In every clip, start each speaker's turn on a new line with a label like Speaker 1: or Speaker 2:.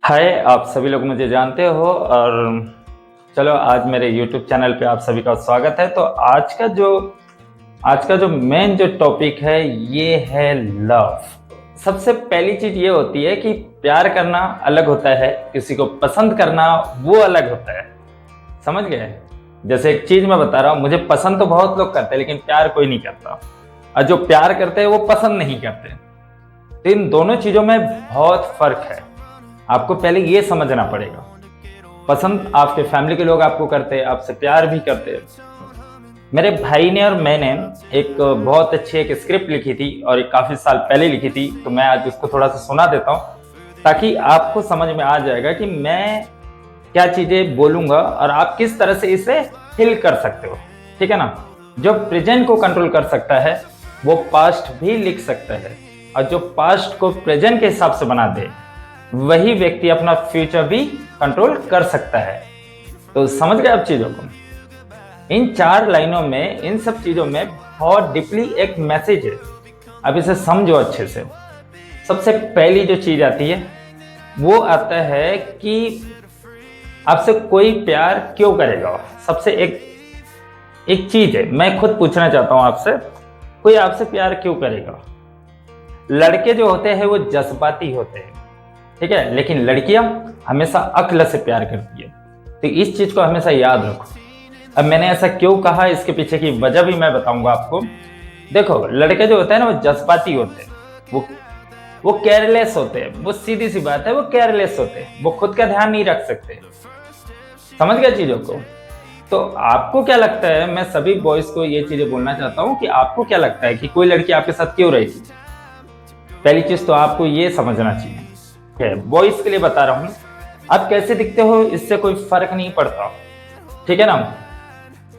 Speaker 1: हाय, आप सभी लोग मुझे जानते हो और चलो आज मेरे YouTube चैनल पे आप सभी का स्वागत है। तो आज का जो मेन जो टॉपिक है ये है लव। सबसे पहली चीज ये होती है कि प्यार करना अलग होता है, किसी को पसंद करना वो अलग होता है। समझ गए? जैसे एक चीज मैं बता रहा हूँ, मुझे पसंद तो बहुत लोग करते हैं लेकिन प्यार कोई नहीं करता, और जो प्यार करते हैं वो पसंद नहीं करते। तो इन दोनों चीजों में बहुत फर्क है, आपको पहले ये समझना पड़ेगा। पसंद आपके फैमिली के लोग आपको करते हैं, आपसे प्यार भी करते हैं। मेरे भाई ने और मैंने एक बहुत अच्छी एक स्क्रिप्ट लिखी थी और काफी साल पहले लिखी थी, तो मैं आज उसको थोड़ा सा सुना देता हूँ ताकि आपको समझ में आ जाएगा कि मैं क्या चीजें बोलूंगा और आप किस तरह से इसे फील कर सकते हो। ठीक है ना? जो प्रेजेंट को कंट्रोल कर सकता है वो पास्ट भी लिख सकता है, और जो पास्ट को प्रेजेंट के हिसाब से बना दे वही व्यक्ति अपना फ्यूचर भी कंट्रोल कर सकता है। तो समझ गए आप चीजों को? इन 4 लाइनों में, इन सब चीजों में बहुत डीपली एक मैसेज है, अब इसे समझो अच्छे से। सबसे पहली जो चीज आती है वो आता है कि आपसे कोई प्यार क्यों करेगा। सबसे एक चीज है, मैं खुद पूछना चाहता हूं आपसे, कोई आपसे प्यार क्यों करेगा? लड़के जो होते हैं वो जज्बाती होते हैं, ठीक है, लेकिन लड़कियां हमेशा अक्ल से प्यार करती है। तो इस चीज को हमेशा याद रखो। अब मैंने ऐसा क्यों कहा, इसके पीछे की वजह भी मैं बताऊंगा आपको। देखो, लड़के जो होते हैं ना वो जज्बाती होते हैं, वो केयरलेस होते हैं, वो सीधी सी बात है, वो केयरलेस होते हैं, वो खुद का ध्यान नहीं रख सकते। समझ गए चीजों को? तो आपको क्या लगता है, मैं सभी बॉयज को ये चीजें बोलना चाहता हूँ कि आपको क्या लगता है कि कोई लड़की आपके साथ क्यों रहेगी? पहली चीज तो आपको ये समझना चाहिए। बॉयज के लिए बता रहा हूं, आप कैसे दिखते हो इससे कोई फर्क नहीं पड़ता, ठीक है ना?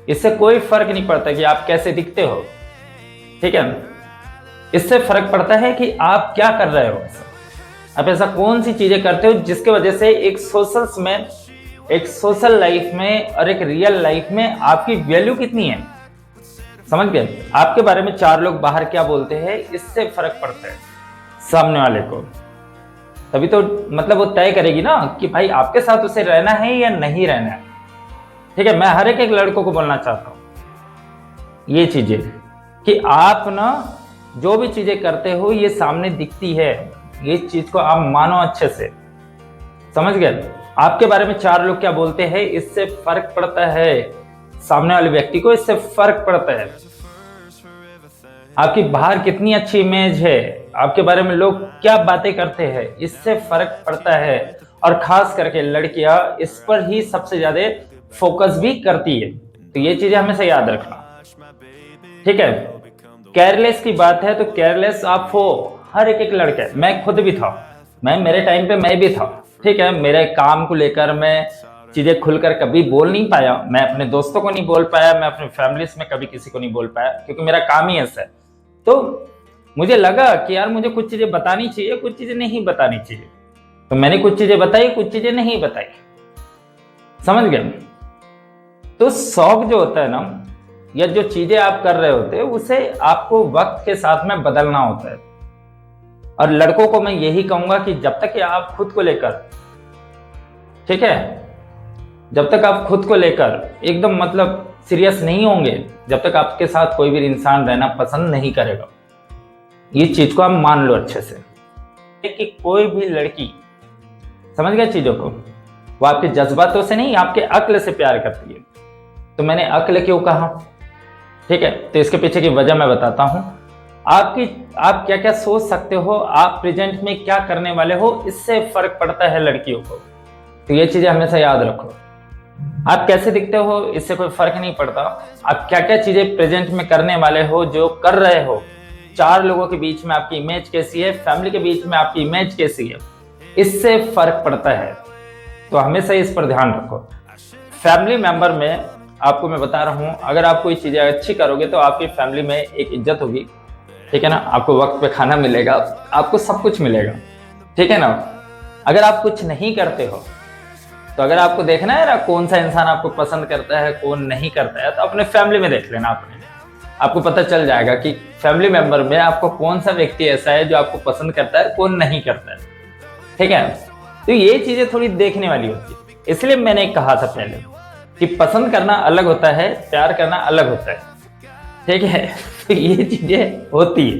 Speaker 1: इससे कोई फर्क नहीं पड़ता कि आप कैसे दिखते हो, ठीक है? इससे फर्क पड़ता है कि आप क्या कर रहे हो। आप ऐसा कौन सी चीजें करते हो जिसके वजह से एक सोशल लाइफ में और एक रियल लाइफ में आपकी वैल्यू कितनी है। समझ गए? आपके बारे में 4 लोग बाहर क्या बोलते हैं, इससे फर्क पड़ता है सामने वाले को। तभी तो मतलब वो तय करेगी ना कि भाई आपके साथ उसे रहना है या नहीं रहना है। ठीक है, मैं हर एक लड़कों को बोलना चाहता हूं ये चीजें कि आप ना जो भी चीजें करते हो ये सामने दिखती है, ये चीज को आप मानो अच्छे से। समझ गए? आपके बारे में 4 लोग क्या बोलते हैं इससे फर्क पड़ता है, सामने वाले व्यक्ति को इससे फर्क पड़ता है। आपकी बाहर कितनी अच्छी इमेज है, आपके बारे में लोग क्या बातें करते हैं, इससे फर्क पड़ता है। और खास करके लड़कियां इस पर ही सबसे ज्यादा फोकस भी करती है, तो ये चीजें हमेशा याद रखना, ठीक है? केयरलेस की बात है तो केयरलेस आप हो, हर एक लड़का, मैं खुद भी था, मेरे टाइम पे मैं भी था, ठीक है? मेरे काम को लेकर मैं चीजें खुलकर कभी बोल नहीं पाया, मैं अपने दोस्तों को नहीं बोल पाया, मैं अपने फैमिलीज में कभी किसी को नहीं बोल पाया, क्योंकि मेरा काम ही ऐसा है। तो मुझे लगा कि यार मुझे कुछ चीजें बतानी चाहिए, कुछ चीजें नहीं बतानी चाहिए, तो मैंने कुछ चीजें बताई, कुछ चीजें नहीं बताई। समझ गए? तो शौक जो होता है ना, या जो चीजें आप कर रहे होते हैं उसे आपको वक्त के साथ में बदलना होता है। और लड़कों को मैं यही कहूंगा कि जब तक आप खुद को लेकर, ठीक है, जब तक आप खुद को लेकर एकदम मतलब सीरियस नहीं होंगे, जब तक आपके साथ कोई भी इंसान रहना पसंद नहीं करेगा। ये चीज को आप मान लो अच्छे से कि कोई भी लड़की, समझ गए चीजों को, वो आपके जज्बातों से नहीं, आपके अक्ल से प्यार करती है। तो मैंने अक्ल क्यों कहा, ठीक है? तो इसके पीछे की वजह मैं बताता हूं। आप क्या क्या सोच सकते हो, आप प्रेजेंट में क्या करने वाले हो, इससे फर्क पड़ता है लड़कियों को। तो ये चीजें हमेशा याद रखो। आप कैसे दिखते हो इससे कोई फर्क नहीं पड़ता, आप क्या क्या चीजें प्रेजेंट में करने वाले हो, जो कर रहे हो, 4 लोगों के बीच में आपकी इमेज कैसी है, फैमिली के बीच में आपकी इमेज कैसी है, इससे फर्क पड़ता है। तो हमेशा इस पर ध्यान रखो। फैमिली मेंबर में आपको मैं बता रहा हूं, अगर आप कोई चीजें अच्छी करोगे तो आपकी फैमिली में एक इज्जत होगी, ठीक है ना? आपको वक्त पे खाना मिलेगा, आपको सब कुछ मिलेगा, ठीक है ना? अगर आप कुछ नहीं करते हो, तो अगर आपको देखना है ना कौन सा इंसान आपको पसंद करता है, कौन नहीं करता है, तो अपने फैमिली में देख लेना। आपको पता चल जाएगा कि फैमिली मेंबर में आपको कौन सा व्यक्ति ऐसा है जो आपको पसंद करता है, कौन नहीं करता है, ठीक है? तो ये चीजें थोड़ी देखने वाली होती है। इसलिए मैंने कहा था पहले कि पसंद करना अलग होता है, प्यार करना अलग होता है, ठीक है। तो ये चीजें होती है,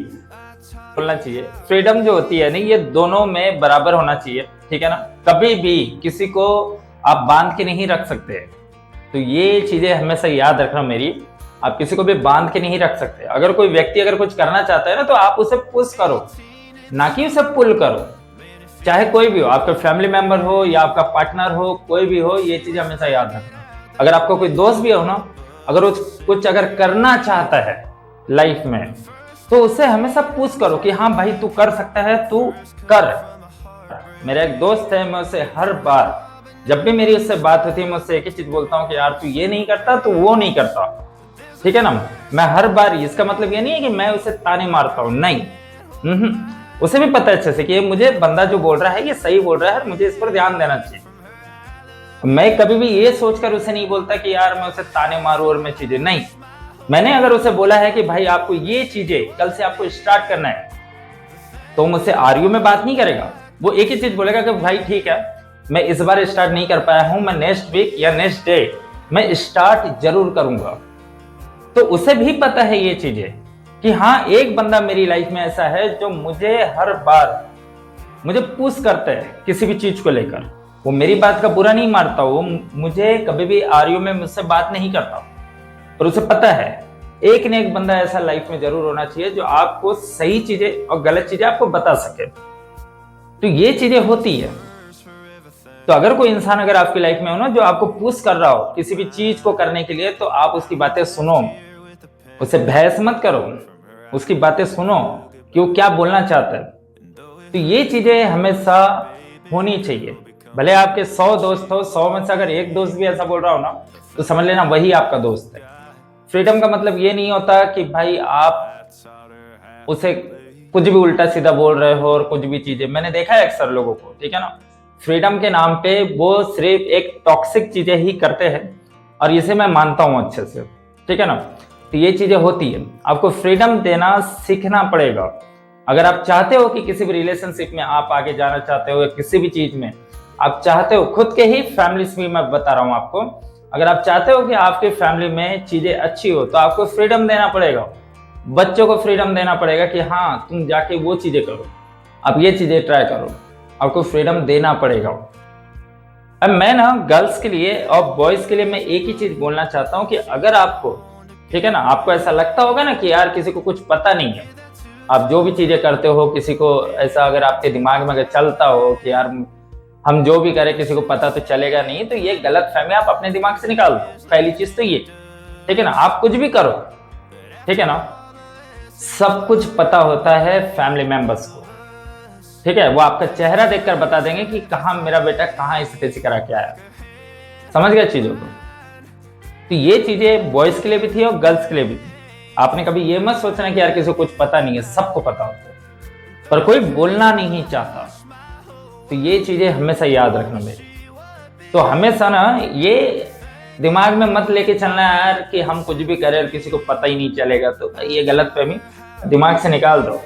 Speaker 1: बोलना चाहिए। फ्रीडम जो होती है ना, ये दोनों में बराबर होना चाहिए, ठीक है ना। कभी भी किसी को आप बांध के नहीं रख सकते, तो ये चीजें हमेशा याद रखना मेरी। आप किसी को भी बांध के नहीं रख सकते। अगर कोई व्यक्ति अगर कुछ करना चाहता है ना, तो आप उसे पुश करो, ना कि उसे पुल करो। चाहे कोई भी हो, आपका फैमिली मेंबर हो या आपका पार्टनर हो, कोई भी हो, ये चीज हमेशा याद रखना। अगर आपका कोई दोस्त भी हो ना, अगर वो कुछ अगर करना चाहता है लाइफ में, तो उसे हमेशा पुश करो कि हाँ भाई तू कर सकता है, तू कर। मेरा एक दोस्त है, मैं उसे हर बार जब भी मेरी उससे बात होती है, मैं उससे एक ही चीज बोलता हूँ कि यार तू ये नहीं करता तो वो नहीं करता, ठीक है ना। मैं हर बार, इसका मतलब ये नहीं है कि मैं उसे ताने मारता हूँ, नहीं। उसे भी पता है अच्छे से कि ये मुझे बंदा जो बोल रहा है ये सही बोल रहा है, मुझे इस पर ध्यान देना चाहिए। मैं कभी भी ये सोचकर उसे नहीं बोलता कि यार मैं उसे ताने मारूं और मैं चीजें, नहीं। मैंने अगर उसे बोला है कि भाई आपको ये चीजें कल से आपको स्टार्ट करना है, तो मुझसे आर्ग्यू में बात नहीं करेगा। वो एक ही चीज बोलेगा कि भाई ठीक है, मैं इस बार स्टार्ट नहीं कर पाया हूं, मैं नेक्स्ट वीक या नेक्स्ट डे मैं स्टार्ट जरूर करूंगा। तो उसे भी पता है ये चीजें कि हाँ, एक बंदा मेरी लाइफ में ऐसा है जो मुझे हर बार मुझे पुश करता है किसी भी चीज को लेकर। वो मेरी बात का बुरा नहीं मारता, वो मुझे कभी भी आर्ग्यू में मुझसे बात नहीं करता, पर उसे पता है एक न एक बंदा ऐसा लाइफ में जरूर होना चाहिए जो आपको सही चीजें और गलत चीजें आपको बता सके। तो ये चीजें होती है। तो अगर कोई इंसान अगर आपकी लाइफ में हो ना, जो आपको पुश कर रहा हो किसी भी चीज को करने के लिए, तो आप उसकी बातें सुनो, उसे बहस मत करो, उसकी बातें सुनो कि वो क्या बोलना चाहता है। तो ये चीजें हमेशा होनी चाहिए। भले आपके 100 दोस्त हो, 100 में से अगर एक दोस्त भी ऐसा बोल रहा हो ना, तो समझ लेना वही आपका दोस्त है। फ्रीडम का मतलब ये नहीं होता कि भाई आप उसे कुछ भी उल्टा सीधा बोल रहे हो और कुछ भी चीजें। मैंने देखा है अक्सर लोगों को, ठीक है ना, फ्रीडम के नाम पे वो सिर्फ एक टॉक्सिक चीजें ही करते हैं, और इसे मैं मानता हूं अच्छे से, ठीक है ना। तो ये चीजें होती है, आपको फ्रीडम देना सीखना पड़ेगा। अगर आप चाहते हो कि किसी भी रिलेशनशिप में आप आगे जाना चाहते हो, या किसी भी चीज में आप चाहते हो, खुद के ही फैमिली में मैं बता रहा हूं आपको, अगर आप चाहते हो कि आपके फैमिली में चीजें अच्छी हो, तो आपको फ्रीडम देना पड़ेगा। बच्चों को फ्रीडम देना पड़ेगा कि हाँ तुम जाके वो चीजें करो, आप ये चीजें ट्राई करो, आपको फ्रीडम देना पड़ेगा। अब मैं ना गर्ल्स के लिए और बॉयज के लिए मैं एक ही चीज बोलना चाहता हूँ कि अगर आपको, ठीक है ना, आपको ऐसा लगता होगा ना कि यार किसी को कुछ पता नहीं है, आप जो भी चीजें करते हो, किसी को ऐसा अगर आपके दिमाग में अगर चलता हो कि यार हम जो भी करें किसी को पता तो चलेगा नहीं, तो ये गलत फहमी आप अपने दिमाग से निकाल दो। पहली चीज तो ये, ठीक है ना। आप कुछ भी करो, ठीक है ना, सब कुछ पता होता है फैमिली मेंबर्स को, ठीक है। वो आपका चेहरा देखकर बता देंगे कि कहाँ मेरा बेटा कहाँ स्थिति से करा के आया। समझ गया चीजों को। तो ये चीजें बॉयज के लिए भी थी और गर्ल्स के लिए भी थी। आपने कभी ये मत सोचना कि यार किसी को कुछ पता नहीं है, सबको पता होता है, पर कोई बोलना नहीं चाहता। तो ये चीजें हमेशा याद रखना मेरे। तो हमेशा ना ये दिमाग में मत लेके चलना यार कि हम कुछ भी करें और किसी को पता ही नहीं चलेगा, तो ये गलत फहमी दिमाग से निकाल दो।